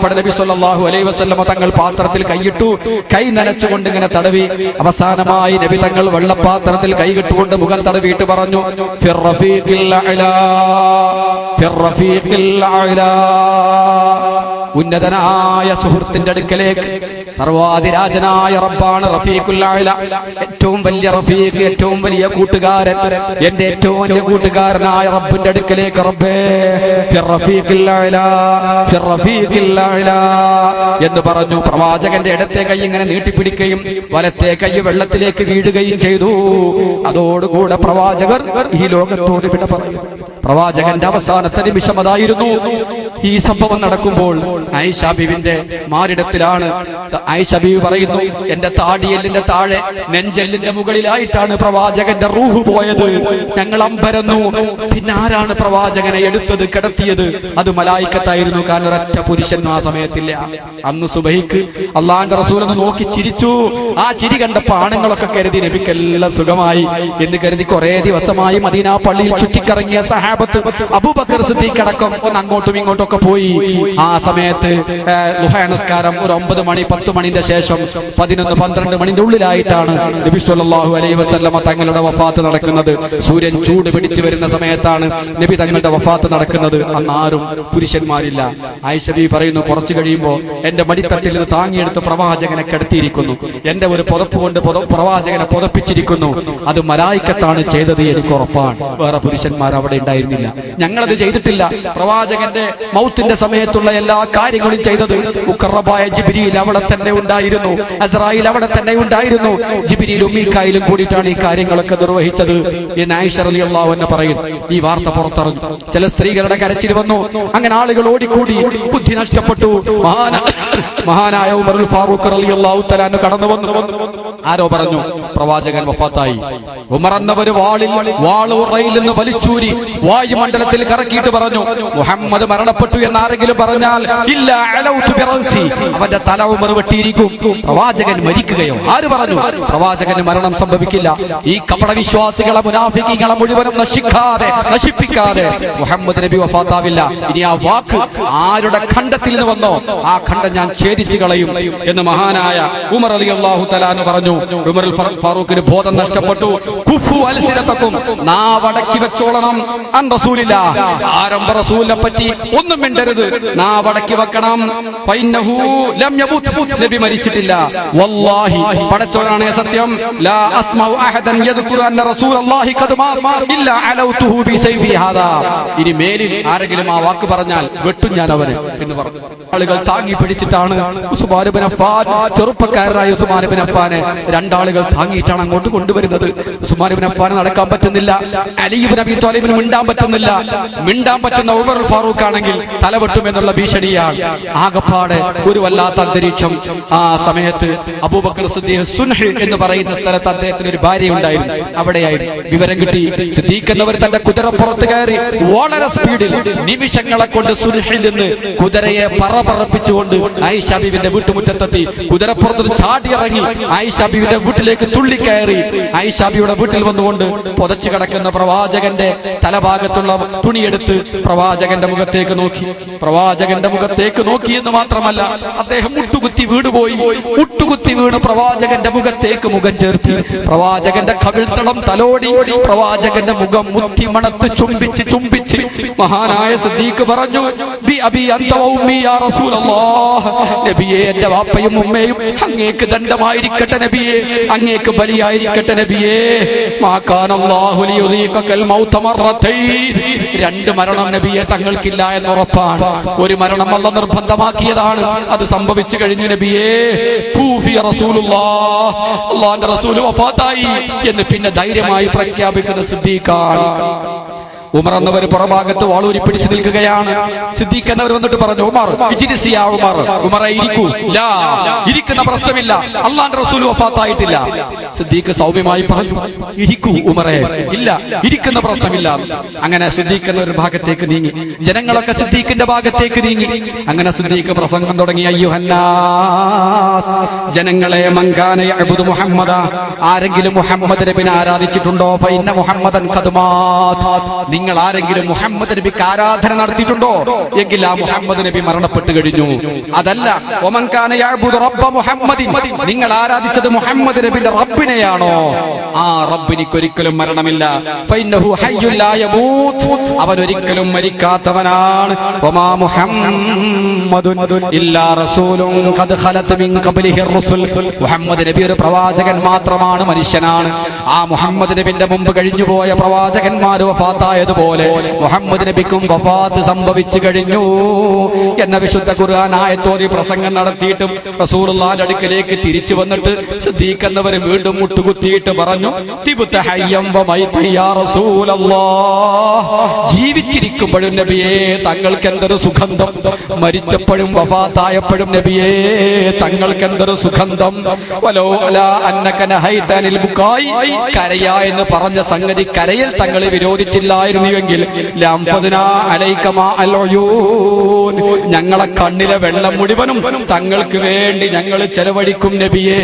ബഹുമാനപ്പെട്ട നബി സല്ലല്ലാഹു അലൈഹി വസല്ലമ തങ്ങൾ പാത്രത്തിൽ കൈയിട്ടു. കൈ നനച്ചുകൊണ്ട് ഇങ്ങനെ തടവി. അവസാനമായി നബി തങ്ങൾ വെള്ളപ്പാത്രത്തിൽ കൈകിട്ടുകൊണ്ട് മുഖം തടവിയിട്ട് പറഞ്ഞു, ഫിർ റഫീഖിൽ അഅ്ലാ, ഫിർ റഫീഖിൽ അഅ്ലാ. ഉന്നതനായ സുഹൃത്തിന്റെ അടുക്കലേക്ക്, സർവാധിരാജനായ റബ്ബാണ് റഫീഖുൽ അഅ്ലാ, ഏറ്റവും വലിയ റഫീഖ്, ഏറ്റവും വലിയ കൂട്ടുകാരൻ, എന്റെ ഏറ്റവും വലിയ കൂട്ടുകാരനായ റബ്ബിന്റെ അടുക്കലേക്ക്, റബ്ബേ ഫിർ റഫീഖിൽ അഅ്ലാ, ഫിർ റഫീഖിൽ അഅ്ലാ എന്ന് പറഞ്ഞു. പ്രവാചകന്റെ ഇടത്തെ കൈ ഇങ്ങനെ നീട്ടിപ്പിടിക്കുകയും വലത്തെ കൈ വെള്ളത്തിലേക്ക് വീഴുകയും ചെയ്തു. അതോടുകൂടെ പ്രവാചകർ ഈ ലോകത്തോട് വിട പറയും. പ്രവാചകന്റെ അവസാനത്തെ നിമിഷം അതായിരുന്നു. ഈ സംഭവം നടക്കുമ്പോൾ ആയിഷ ബീവിന്റെ മാറിടത്തിലാണ്. ആയിഷ ബീവി പറയുന്നു, എന്റെ താടിയെല്ലിന്റെ താഴെ നെഞ്ചെല്ലിന്റെ മുകളിലായിട്ടാണ് പ്രവാചകന്റെ റൂഹ് പോയത്. ഞങ്ങൾ അമ്പരന്നു. പിന്നെ ആരാണ് പ്രവാചകനെ എടുത്തത്, കിടത്തിയത്? അത് മലായിക്കത്തായിരുന്നു. കാരണം ഒരൊറ്റ പുരുഷൻ ആ സമയത്തില്ല. അന്ന് സുബഹിക്ക് അള്ളാന്റെ റസൂലൊന്ന് നോക്കി ചിരിച്ചു. ആ ചിരി കണ്ടപ്പോ ആണുങ്ങളൊക്കെ കരുതി നബിക്കെല്ലാം സുഖമായി എന്ന് കരുതി കുറെ ദിവസമായി മദീന പള്ളിയിൽ ചുറ്റിക്കറങ്ങിയ സഹാബത്ത് അബൂബക്കർ സിദ്ദീഖ് അടക്കം ഒന്ന് അങ്ങോട്ടും ഇങ്ങോട്ടും ഒക്കെ പോയി. ആ സമയത്ത് ളുഹ നമസ്കാരം ഒരു 9 മണി 10 മണിന്റെ ശേഷം 11-12 മണിന്റെ ഉള്ളിലായിട്ടാണ് നബി സല്ലല്ലാഹു അലൈഹി വസല്ലമ തങ്ങളുടെ വഫാത്ത് നടക്കുന്നത്. സൂര്യൻ ചൂട് പിടിച്ചു വരുന്ന സമയത്താണ് നബി തങ്ങളുടെ വഫാത്ത് നടക്കുന്നത്. അന്ന് ആരും പുരുഷന്മാരില്ല. ആയിഷ ബീവി പറയുന്നു, കുറച്ചു കഴിയുമ്പോൾ എന്റെ മടിത്തട്ടിൽ നിന്ന് താങ്ങിയെടുത്ത് പ്രവാചകനെ കിടത്തിയിരിക്കുന്നു. എന്റെ ഒരു പുതപ്പ് കൊണ്ട് പ്രവാചകനെ പുതപ്പിച്ചിരിക്കുന്നു. അത് മലായിക്കത്താണ് ചെയ്തത്, എനിക്ക് ഉറപ്പാണ്. വേറെ പുരുഷന്മാർ അവിടെ ഉണ്ടായിരുന്നില്ല. ഞങ്ങളത് ചെയ്തിട്ടില്ല. പ്രവാചകന്റെ മൗത്തിന്റെ സമയത്തുള്ള എല്ലാ കാര്യങ്ങളും ചെയ്തത് മുഖറബായ ജിബ്രീൽ അവിടെ തന്നെ ഉണ്ടായിരുന്നു. അസ്രായിൽ അവിടെ തന്നെ ഉണ്ടായിരുന്നു. ജിബ്രീലും മീകായിലും കൂടിയിട്ടാണ് ഈ കാര്യങ്ങളൊക്കെ നിർവഹിച്ചത് എന്ന് ആയിഷ റളിയല്ലാഹു അൻഹ പറയും. ഈ വാർത്ത പുറത്തറിഞ്ഞു. ചില സ്ത്രീകളുടെ കരച്ചിൽ വന്നു. അങ്ങനെ ആളുകൾ ഓടിക്കൂടി. ബുദ്ധി നഷ്ടപ്പെട്ടു. മഹാനായ ഉമറുൽ ഫാറൂഖ് റളിയല്ലാഹു തആല കടന്നു വന്നു. ആരോ പറഞ്ഞു പ്രവാചകൻ വഫാത്തായി. ഉമർ എന്നവര് വാളുറയിൽ നിന്ന് വലിച്ചൂരി വായുമണ്ഡലത്തിൽ കറക്കിയിട്ട് പറഞ്ഞു, മുഹമ്മദ് മരണപ്പെട്ടു എന്ന് ആരെങ്കിലും പറഞ്ഞാൽ ഇല്ല അലൗതു ബിറൗസി, അവന്റെ തല ഉമർ വെട്ടിയിരിക്കും. പ്രവാചകൻ മരിക്കുകയോ? ആര് പറഞ്ഞു? പ്രവാചകന് മരണം സംഭവിക്കില്ല. ഈ കപട വിശ്വാസികളെ മുനാഫിഖീങ്ങളെ മുഴുവനും നശിപ്പിക്കാതെ മുഹമ്മദ് നബി വഫാത്താവില്ല. ഇനി ആ വാക്ക് ആരുടെ ഖണ്ഡത്തിൽ നിന്ന് വന്നോ ആ ഖണ്ഡം ഞാൻ ഛേദിച്ചു കളയും എന്ന് മഹാനായ ഉമർ റളിയല്ലാഹു തആല പറഞ്ഞു. ഉമർ ഫാറൂഖിന് ബോധം നഷ്ടപ്പെട്ടു. കുഫു അൽസിനതക്കും, നാവടക്കി വെച്ചോളണം. അൻ റസൂലില്ലാഹ്, ആരംഭ റസൂലിനെ പറ്റി ഒന്നും മിണ്ടരുത്, നാവടക്കി വെക്കണം. ഫൈന്നഹു ലം യമുത്, നബി മരിച്ചിട്ടില്ല. വല്ലാഹി, പടച്ചോനാണ് സത്യം, ലാ അസ്മഉ അഹദൻ യദ്കുറു അന്ന റസൂലല്ലാഹി ഖദ് മാത ഇല്ലാ അലൗതുഹു ബി സൈഫി ഹാദാ. ഇനി മേലിൽ ആരെങ്കിലും ആ വാക്ക് പറഞ്ഞാൽ വെട്ടും ഞാൻ അവരെ എന്ന് പറഞ്ഞു. ആളുകൾ താങ്ങി പിടിച്ചിട്ടാണ് ഉസ്മാൻ ഇബ്നു അഫ്ഫാൻ, ചെറുപ്പക്കാരനായ ഉസ്മാൻ ഇബ്നു അഫ്ഫാനെ രണ്ടാളുകൾ താങ്ങിയിട്ടാണ് അങ്ങോട്ട് കൊണ്ടുവരുന്നത്. ഉസ്മാൻ ഇബ്നു അഫ്ഫാന് നടക്കാൻ പറ്റുന്നില്ല. അലി ഇബ്നു അബീ ത്വാലിബിന് മിണ്ടാൻ പറ്റുന്നില്ല. മിണ്ടാൻ പറ്റുന്ന ഉമർ ഫാറൂഖ് ആണെങ്കിൽ തലവെട്ടുമെന്നുള്ള ഭീഷണിയാണ്. ആകപ്പാടെ ഒരു വല്ലാത്ത അന്തരീക്ഷം. ആ സമയത്ത് അബൂബക്കർ സിദ്ദീഖ് സുൻഹ് എന്ന് പറയുന്ന സ്ഥലത്ത് അദ്ദേഹത്തിന് ഒരു ഭാര്യ ഉണ്ടായിരുന്നു. അവിടെയായിരുന്നു വിവരം കിട്ടി. സിദ്ദീഖ് എന്നവർ തന്റെ കുതിരപ്പുറത്ത് കയറി വളരെ സ്പീഡിൽ നിമിഷങ്ങളെ കൊണ്ട് സുൻഹിൽ നിന്ന് കുതിരയെ പറപ്പിച്ചുകൊണ്ട് ആയിഷ ബീവിന്റെ വീട്ടുമുറ്റത്തെത്തി. കുതിരപ്പുറത്ത് ചാടിയിറങ്ങി ആയിഷ ബീവിന്റെ വീട്ടിലേക്ക് തുള്ളിക്കയറി. ആയിഷ ബീവിയുടെ വീട്ടിൽ വന്നുകൊണ്ട് പുതച്ചു കിടക്കുന്ന പ്രവാചകന്റെ തലഭാഗത്തുള്ള തുണിയെടുത്ത് പ്രവാചകന്റെ മുഖത്തേക്ക് നോക്കി. പ്രവാചകന്റെ മുഖത്തേക്ക് നോക്കി എന്ന് മാത്രമല്ല, അദ്ദേഹം മുട്ടുകുത്തി വീണുപോയി. മുട്ടുകുത്തി വീണ് പ്രവാചകന്റെ മുഖത്തേക്ക് മുഖം ചേർത്തി. പ്രവാചകന്റെ കവിൾത്തളം തലോടി. പ്രവാചകന്റെ മുഖം മുത്തി മണത്ത് ചുംബിച്ച് മഹാനായ സിദ്ദീഖ് പറഞ്ഞു, ബി അബി അൻത വ ഉമ്മി യാ റസൂലല്ലാഹ്, നബിയേ, എന്റെ വാപ്പയും ഉമ്മയും അങ്ങേക്ക് ദണ്ഡമായിരിക്കട്ടെ നബിയേ, അങ്ങേക്ക് ബലിയായിരിക്കട്ടെ നബിയേ. മാ കാനല്ലാഹു ലിയുദീഖൽ മൗത മറത്തൈൻ, രണ്ട് മരണം നബിയെ തങ്ങൾക്കില്ല എന്ന് ഉറപ്പാണ്. ഒരു മരണം അല്ലാഹു നിർബന്ധമാക്കിയതാണ്. അത് സംഭവിച്ചു കഴിഞ്ഞു നബിയേ. കൂഫി റസൂലുള്ളാഹ്, അല്ലാഹുവിന്റെ റസൂൽ വഫാത്തായി എന്ന് പിന്നെ ധൈര്യമായി പ്രഖ്യാപിക്കുന്ന സിദ്ദീഖാണ്. ഉമർ എന്നവർ പുറഭാഗത്ത് വാളൂരി പിടിച്ചു നിൽക്കുകയാണ്. സിദ്ദീഖ് എന്നവർ വന്നിട്ട് പറഞ്ഞു, ഉമർ ഇജ്ലിസിയാ ഉമർ, ഉമറെ ഇരിക്കൂ. ലാ, ഇരിക്കുന്ന പ്രശ്നമില്ല, അല്ലാഹുവിന്റെ റസൂൽ വഫാത്തായിട്ടില്ല. സിദ്ദീഖ് സൗമ്യമായി പറഞ്ഞു, ഇരിക്കൂ ഉമറെ, ഇല്ല ഇരിക്കുന്ന പ്രശ്നമില്ല. അങ്ങനെ സിദ്ദീഖ് എന്നൊരു ഭാഗത്തേക്ക് നീങ്ങി. ജനങ്ങളൊക്കെ സിദ്ദീഖിന്റെ ഭാഗത്തേക്ക് നീങ്ങി. അങ്ങനെ സിദ്ദീഖ് പ്രസംഗം തുടങ്ങി. അയ്യുഹന്നാസ്, ജനങ്ങളെ, മൻകാന യഅ്ബുദു മുഹമ്മദ, ആരെങ്കിലും മുഹമ്മദ് നബിയെ ആരാധിച്ചിട്ടുണ്ടോ? ഫഇന്ന മുഹമ്മദൻ ഖദ് മാത, നിങ്ങൾ ആരെങ്കിലും മുഹമ്മദ് നബിക്ക് ആരാധന നടത്തിയിട്ടുണ്ടോ എങ്കിൽ ആ മുഹമ്മദ് നബി മരണപ്പെട്ടു കഴിഞ്ഞു. അതല്ല വമൻ കാന യഅബുദു റബ്ബ മുഹമ്മദിൻ, നിങ്ങൾ ആരാധിച്ചത് മുഹമ്മദ് നബിയുടെ റബ്ബിനെയാണോ, ആ റബ്ബിനിക്ക് ഒരിക്കലും മരണമില്ല. ഫഇന്നഹു ഹയ്യുൻ ലാ യമൂത്, അവൻ ഒരിക്കലും മരിക്കാത്തവനാണ്. വമാ മുഹമ്മദുൻ ഇല്ലാ റസൂലുൻ ഖദ് ഖലത് മിൻ ഖബ്ലിഹി റസുൽ, മുഹമ്മദ് നബി ഒരു പ്രവാചകൻ മാത്രമാണ്, മനുഷ്യനാണ്. ആ മുഹമ്മദ് നബിന്റെ മുമ്പ് കഴിഞ്ഞുപോയ പ്രവാചകന്മാർ വഫാത്തായതുപോലെ മുഹമ്മദ് നബിക്കും വഫാത്ത് സംഭവിച്ചു കഴിഞ്ഞു എന്ന വിശുദ്ധ ഖുർആൻ ആയത്തോതി പ്രസംഗം നടത്തിയിട്ടും റസൂലുള്ളാഹിന്റെ അടുക്കലേക്ക് തിരിച്ചു വന്നിട്ട് സിദ്ദീഖ് എന്നവർ വീണ്ടും മുട്ടുകുത്തിയിട്ട് പറഞ്ഞു, തിബ്ത ഹയ്യം വമൈത യാ റസൂലല്ലാഹ്, ജീവിച്ചിരിക്കുമ്പോഴും നബിയേ തങ്ങൾക്ക് എന്തൊരു സുഗന്ധം, മരിച്ചപ്പോഴും വഫാത്തായപ്പോഴും നബിയേ തങ്ങൾക്ക് എന്തൊരു സുഗന്ധം. വലോ അലാ അന്നക നഹൈതനിൽ ബുകായി, കരയാ എന്ന് പറഞ്ഞ സംഗതി കരയിൽ തങ്ങളെ വിരോധിച്ചില്ലായിരുന്നുവെങ്കിൽ ലംഫദ്നാ അലൈക മാ അൽ ഉയൂൻ, ഞങ്ങളെ കണ്ണിലെ വെള്ളം മുഴുവനും തങ്ങൾക്ക് വേണ്ടി ഞങ്ങൾ ചെലവഴിക്കും നബിയേ.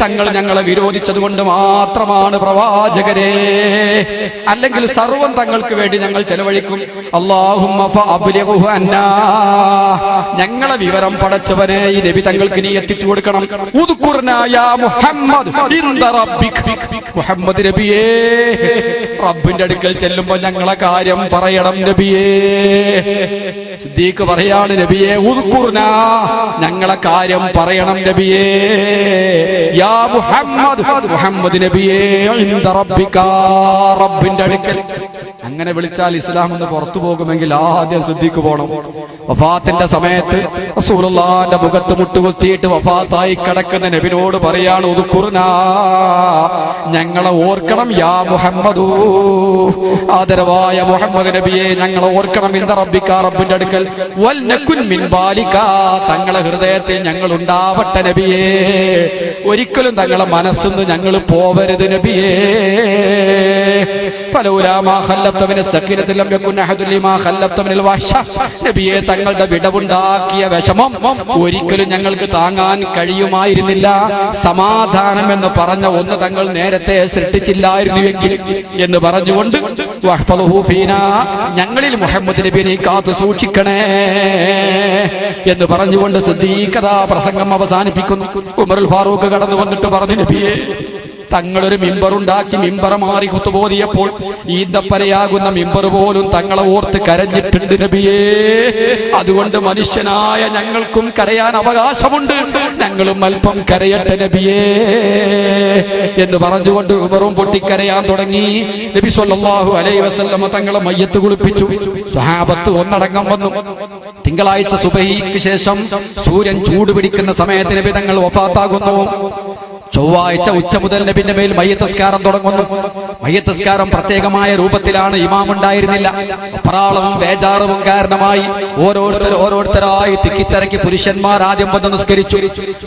തങ്ങൾ ഞങ്ങളെ വിരോധിച്ചത് കൊണ്ട് മാത്രമാണ് പ്രവാചകരെ, അല്ലെങ്കിൽ സർവം തങ്ങൾക്ക് വേണ്ടി ഞങ്ങൾ ചെലവഴിക്കും. അല്ലാഹുമ്മ ഫഅബ്ലിഗ്ഹു അന്നാ, ഞങ്ങളെ വിവരം പടച്ചവനെ ഈ നബി തങ്ങൾക്ക് നീ എത്തിച്ചു കൊടുക്കണം. ഉദ്കുർനാ യാ മുഹമ്മദ് ഇൻദ റബ്ബിക്, മുഹമ്മദ് നബിയേ റബ്ബിന്റെ അടുക്കൽ ചെല്ലുമ്പോൾ ഞങ്ങളെ കാര്യം പറയണം നബിയേ. സിദ്ദീഖ് പറയാണ്, നബിയേ ഉദ്കുർനാ, ഞങ്ങളെ കാര്യം പറയണം നബിയേ. യാ മുഹമ്മദ്, മുഹമ്മദ് നബിയേ ഇൻദ റബ്ബിക, റബ്ബിന്റെ അടുക്കൽ. അങ്ങനെ വിളിച്ചാൽ ഇസ്ലാം എന്ന് പുറത്തു പോകുമെങ്കിൽ ആദ്യം സിദ്ദീഖ് പോകണം. വഫാത്തിന്റെ സമയത്ത് റസൂലുള്ളാഹിന്റെ മുഖത്ത് മുട്ടുകുത്തിയിട്ട് വഫാത്തായി കിടക്കുന്ന നബിനോട് പറയാണ്, ഉദ്കുർനാ, ഞങ്ങളെ ഓർക്കണം. യാ മുഹമ്മദു, ആദരവായ മുഹമ്മദ് നബിയെ ഞങ്ങളെ ഓർക്കണം. ഇൻദ റബ്ബിക, റബ്ബിന്റെ അടുക്കൽ. വൽ നകുൻ മിൻ ബാലിക, തങ്ങളെ ഹൃദയത്തിൽ ഞങ്ങൾ ഉണ്ടാവട്ടെ നബിയേ. ഒരിക്കലും തങ്ങളെ മനസ്സിന്ന് ഞങ്ങൾ പോവരുത് നബിയേ. ഫലൗലാ മാ ഖല്ലത മിന സഖീനത്തി ലം യകുൻ അഹദു ലിമാ ഖല്ലത മിനൽ വഹ്ശ, നബിയെ തങ്ങളുടെ വിടവുണ്ടാക്കിയ വിഷമം ഒരിക്കലും ഞങ്ങൾക്ക് താങ്ങാൻ കഴിയുമായിരുന്നില്ല. സമാധാനം എന്ന് പറഞ്ഞ ഒന്ന് തങ്ങൾ നേരത്തെ സൃഷ്ടിച്ചില്ലായിരുന്നുവെങ്കിൽ എന്ന് പറഞ്ഞുകൊണ്ട് വഹ്ഫളുഹു ഫീനാ, ഞങ്ങളിൽ മുഹമ്മദ് നബിയെ കാത്തു സൂക്ഷിക്കണേ എന്ന് പറഞ്ഞുകൊണ്ട് സിദ്ദീഖ് പ്രസംഗം അവസാനിപ്പിക്കുന്നു. ഉമറുൽ ഫാറൂഖ് കടന്നു വന്നിട്ട് പറഞ്ഞു, നബിയെ തങ്ങളൊരു മിമ്പറുണ്ടാക്കി മിമ്പറ മാറി കുത്തുപോതിയപ്പോൾ ഈന്തപ്പനയാകുന്ന മിമ്പർ പോലും തങ്ങളെ ഓർത്ത് കരഞ്ഞിട്ടുണ്ട് നബിയേ. അതുകൊണ്ട് മനുഷ്യനായ ഞങ്ങൾക്കും കരയാൻ അവകാശമുണ്ട്, ഞങ്ങളും അല്പം കരയട്ടെ നബിയേ എന്ന് പറഞ്ഞുകൊണ്ട് ഉമറും പൊട്ടിക്കരയാൻ തുടങ്ങി. നബി സല്ലല്ലാഹു അലൈഹി വസല്ലം തങ്ങളെ മയ്യത്ത് കുളിപ്പിച്ചു. സ്വഹാബത്ത് ഒന്നടങ്കം വന്നു. തിങ്കളാഴ്ച സുബഹിക്ക് ശേഷം സൂര്യൻ ചൂടുപിടിക്കുന്ന സമയത്ത് നബി തങ്ങൾ വഫാത്താകുന്നു. ചൊവ്വാഴ്ച ഉച്ച മുതൽ നബിന്റെ മേൽ മയ്യത്തസ്കാരം തുടങ്ങുന്നു. മയ്യത്തസ്കാരം പ്രത്യേകമായ രൂപത്തിലാണ്, ഇമാം ഉണ്ടായിരുന്നില്ല. അപ്രാളവും ബേജാറും കാരണമായി ഓരോരുത്തരായി തിക്കിത്തിരക്കി പുരുഷന്മാർ ആദ്യം വന്ന് നിസ്കരിച്ചു.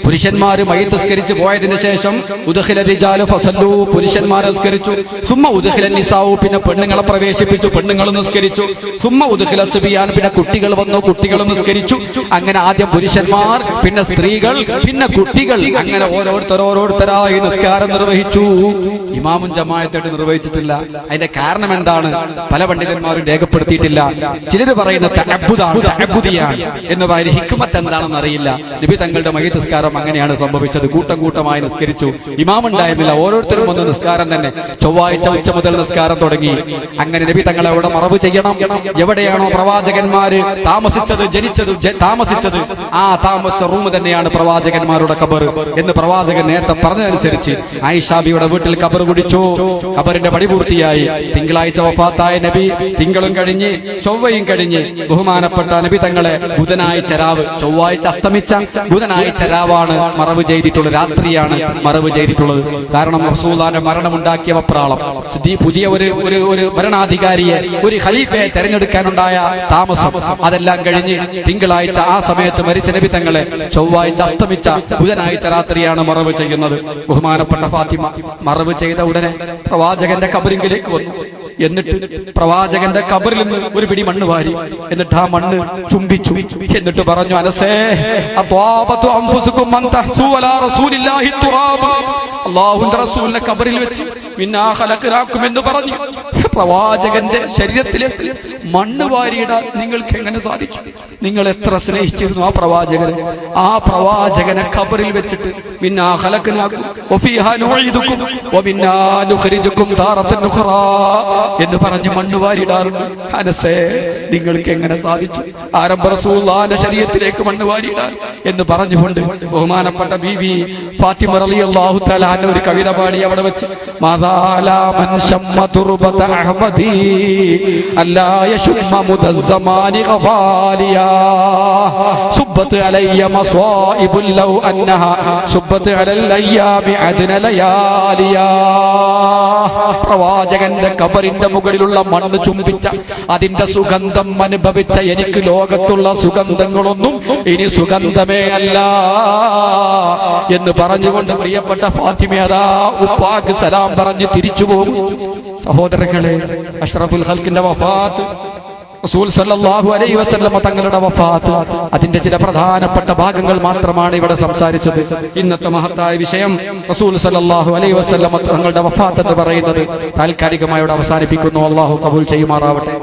പുരുഷന്മാർ മയ്യത്തസ്കരിച്ച് പോയതിനു ശേഷം ഉദ്ഖില റിജാലു ഫസല്ലു, പുരുഷന്മാർ നിസ്കരിച്ചു. സുമ്മ ഉദ്ഖില നിസാഉ, പിന്നെ പെണ്ണുങ്ങളെ പ്രവേശിപ്പിച്ചു, പെണ്ണുങ്ങൾ നിസ്കരിച്ചു. സുമ്മ ഉദ്ഖില സുബിയാൻ, പിന്നെ കുട്ടികൾ വന്നു, കുട്ടികളും നിസ്കരിച്ചു. അങ്ങനെ ആദ്യം പുരുഷന്മാർ, പിന്നെ സ്ത്രീകൾ, പിന്നെ കുട്ടികൾ, അങ്ങനെ ഓരോരുത്തരായി നിസ്കാരം നിർവഹിച്ചു. ഇമാമും ജമാഅത്തായിട്ട് നിർവഹിച്ചിട്ടില്ല. അതിന്റെ കാരണം എന്താണ്? പല പണ്ഡിതന്മാരും രേഖപ്പെടുത്തിയിട്ടില്ല. ചിലർ പറയുന്ന തഅബ്ബുദിയാണ് എന്ന് പറയുന്ന ഹിക്മത്ത് എന്താണെന്ന് അറിയില്ല. നബി തങ്ങളുടെ മയ്യിത്ത് നിസ്കാരം അങ്ങനെയാണ് സംഭവിച്ചത്. കൂട്ടം കൂട്ടമായി നിസ്കരിച്ചു, ഇമാം ഉണ്ടായിരുന്നില്ല, ഓരോരുത്തരും വന്ന് നിസ്കാരം തന്നെ. ചൊവ്വാഴ്ച ഉച്ച മുതൽ നിസ്കാരം തുടങ്ങി. അങ്ങനെ നബി തങ്ങളെ അവിടെ മറവ് ചെയ്യണം. എവിടെയാണോ പ്രവാചകന്മാര് താമസിച്ചത്, ജനിച്ചത്, താമസിച്ചത്, ആ താമസ റൂം തന്നെയാണ് പ്രവാചകന്മാരുടെ ഖബർ എന്ന് പ്രവാചകൻ നേരത്തെ പറഞ്ഞതനുസരിച്ച് ആയിഷാബിയുടെ വീട്ടിൽ ഖബർ കുടിച്ചു. ഖബറിന്റെ പടി പൂർത്തിയായി. തിങ്കളാഴ്ച വഫാത്തായ നബി, തിങ്കളും കഴിഞ്ഞ് ചൊവ്വയും കഴിഞ്ഞ് ബഹുമാനപ്പെട്ട നബി തങ്ങളെ ബുധനാഴ്ച രാവ്, ചൊവ്വാഴ്ച അസ്തമിച്ച ബുധനാഴ്ച രാവാണ് മറവ് ചെയ്തിട്ടുള്ളത്, രാത്രിയാണ് മറവ് ചെയ്തിട്ടുള്ളത്. കാരണം റസൂലുള്ളാഹിന്റെ മരണമുണ്ടാക്കിയ വെപ്രാളം, പുതിയ ഒരു ഭരണാധികാരിയെ, ഒരു ഖലീഫയെ തെരഞ്ഞെടുക്കാനുണ്ടായ താമസം, അതെല്ലാം കഴിഞ്ഞ് തിങ്കളാഴ്ച ആ സമയത്ത് മരിച്ച നബി തങ്ങളെ ചൊവ്വാഴ്ച അസ്തമിച്ച ബുധനാഴ്ച രാത്രിയാണ് മറവ് ചെയ്യുന്നത്. ബഹുമാനപ്പെട്ട ഫാത്തിമ മറവ് ചെയ്ത ഉടനെ പ്രവാചകന്റെ ഖബറിലേക്ക് വന്നു. എന്നിട്ട് പ്രവാചകന്റെ ഖബറിൽ നിന്ന് ഒരു പിടി മണ്ണ് വാരി, എന്നിട്ട് ആ മണ്ണ് ചുംബിച്ചു. എന്നിട്ട് പറഞ്ഞു, അനസേ അത്വാബതു അൻഫുസുകും മൻ തഹ്സു അലാ റസൂലില്ലാഹി തുറാബ, അല്ലാഹുവിന്റെ റസൂലിനെ ഖബറിൽ വെച്ച് മിന്നാ ഖലഖനാകും എന്ന് പറഞ്ഞു. പ്രവാചകന്റെ ശരീരത്തിലേക്ക് മണ്ണ് വാരിയിടാൻ നിങ്ങൾക്ക് എങ്ങനെ സാധിച്ചു? നിങ്ങൾ എത്ര സ്നേഹിച്ചിരുന്നു ആ പ്രവാചകനെ ഖബറിൽ വെച്ചിട്ട് മിന്നാ ഖലഖനാകും വഫീഹാ നുഈദുകും വമിന്നാ നുഖ്രിജുകും താറത്തൻ ഉഖറാ എന്ന് പറഞ്ഞ് മണ്ണ് വാരിയിടാറുണ്ട്. അനസേ, നിങ്ങൾക്ക് എങ്ങനെ സാധിച്ചു ആരംഭ റസൂലുള്ളാഹിന്റെ ശരീരത്തിലേക്ക് മണ്ണ് വാരിയിടാൻ എന്ന് പറഞ്ഞുകൊണ്ട് ബഹുമാനപ്പെട്ട ബീവി ഫാത്തിമ റളിയല്ലാഹു തആല അൻഹ ഒരു കവിത പാടി അവിടെ വെച്ച് മാദാലാ മൻ ശമ്മ തുർബത അഹ്മദി അല്ലാ യശുമ്മ മുദസ്സമാനി ഖവാലിയാ സുബ്ബത് അലയ്യ മസ്വാഇബുൽ ലൗ അന്നഹാ സുബ്ബത് അലൽ അയ്യാബി അദ്ന ലയാലിയാ. പ്രവാചകന്റെ ഖബറിന്റെ മുകളിലുള്ള മണ്ണ് ചുംബിച്ച അതിന്റെ സുഗന്ധം അനുഭവിച്ച എനിക്ക് ലോകത്തുള്ള സുഗന്ധങ്ങളൊന്നും ഇനി സുഗന്ധമേ അല്ല എന്ന് പറഞ്ഞുകൊണ്ട് പ്രിയപ്പെട്ട ഫാത്തിമ അതാ ഉപ്പാക്ക് സലാം പറഞ്ഞ് തിരിച്ചു പോകും. സഹോദരങ്ങളെ, അഷ്റഫുൽ ഖൽഖിന്റെ വഫാത്ത്, റസൂൽ സല്ലല്ലാഹു അലൈഹി വസല്ലം തങ്ങളുടെ വഫാത്ത്, അതിന്റെ ചില പ്രധാനപ്പെട്ട ഭാഗങ്ങൾ മാത്രമാണ് ഇവിടെ സംസാരിച്ചത്. ഇന്നത്തെ മഹത്തായ വിഷയം റസൂൽ സല്ലല്ലാഹു അലൈഹി വസല്ലം തങ്ങളുടെ വഫാത്ത് എന്ന് പറയുന്നത് താൽക്കാലികമായി അവസാനിപ്പിക്കുന്നു. അല്ലാഹു ഖബൂൽ ചെയ്യുമാറാവട്ടെ.